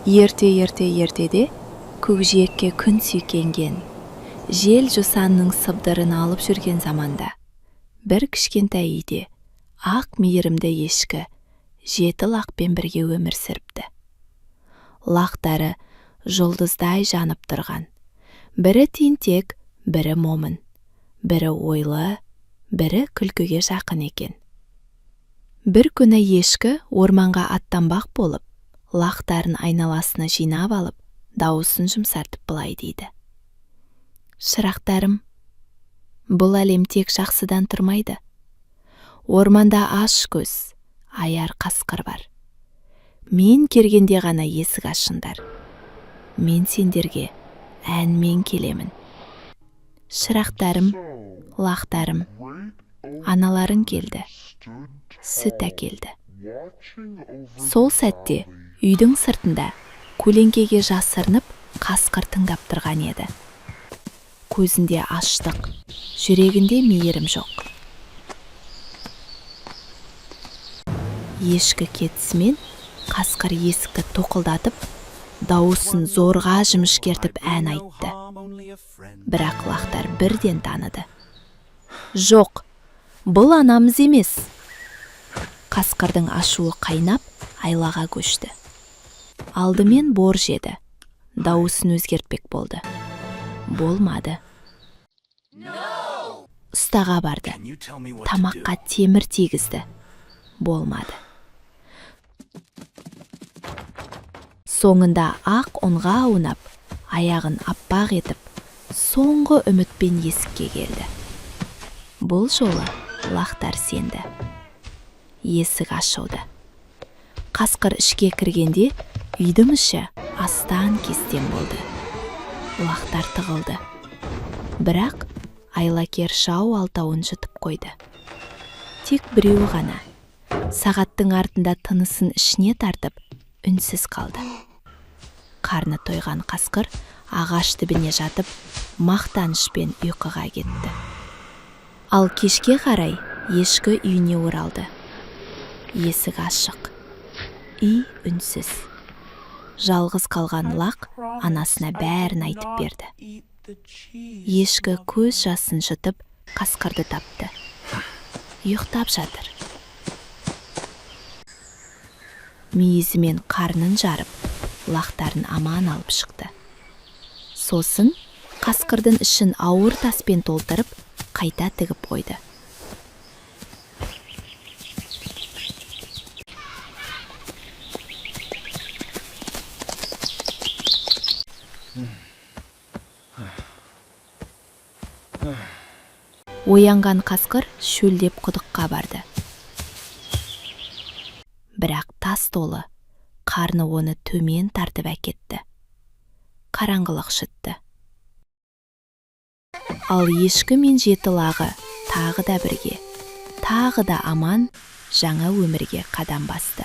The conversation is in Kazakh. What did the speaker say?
Ертеде көкжиекке күн сүйкенген, жел жусанның сыбдырын алып жүрген заманда, бір кішкентай үйде ақ мейірімді ешкі 7 лақпен бірге өмір сүріпті. Лақтары жұлдыздай жанып тұрған. Бірі тентек, бірі момын, бірі ойлы, бірі күлкіге жақын екен. Бір күні ешкі орманға аттанбақ болып, лақтарын айналасына жинап алып, дауысын жұмсартып былай дейді: «Шырақтарым, бұл әлем тек жақсыдан тұрмайды. Орманда аш көз, аяр қасқыр бар. Мен кергенде ғана есік ашыңдар. Мен сендерге әнмен келемін. Шырақтарым, лақтарым, аналарың келді, сүт әкелді». Сол сәтте үйдің сыртында көлеңкеге жасырынып қасқыр тыңдап тұрған еді. Көзінде аштық, жүрегінде мейірім жоқ. Ешкі кетісімен қасқыр есікті тоқылдатып, дауысын зорға жіңішкертіп ән айтты. Бірақ лақтар бірден таныды. «Жоқ, бұл анамыз емес». Қасқырдың ашуы қайнап, айлаға көшті. Алдымен бор жеді, дауысын өзгертпек болды. Болмады. Ұстаға барды, тамаққа темір тигізді. Болмады. Соңында ақ ұнға аунап, аяғын аппақ етіп, соңғы үмітпен есікке келді. Бұл жолы лақтар сенді. Есік ашылды. Қасқыр ішке кіргенде, үйдің іші астан кестен болды. Лақтар тығылды. Бірақ айлакер жау алтауын жұтып қойды. Тек біреуі ғана, сағаттың артында тынысын ішіне тартып, үнсіз қалды. Қарны тойған қасқыр ағаш түбіне жатып, мақтанышпен ұйқыға кетті. Ал кешке қарай ешкі үйіне оралды. Есік ашық, үй үнсіз. Жалғыз қалған лақ анасына бәрін айтып берді. Ешкі көз жасын жұтып, қасқырды тапты. Ұйықтап жатыр. Мейізімен қарнын жарып, лақтарын аман алып шықты. Сосын қасқырдың ішін ауыр таспен толтырып, қайта тігіп қойды. Оянған қасқыр шөлдеп құдыққа барды. Бірақ тас толы, қарны оны төмен тартып әкетті. Қараңғылық шытты. Ал ешкі мен 7 лағы тағы да бірге, тағы да аман, жаңа өмірге қадам басты.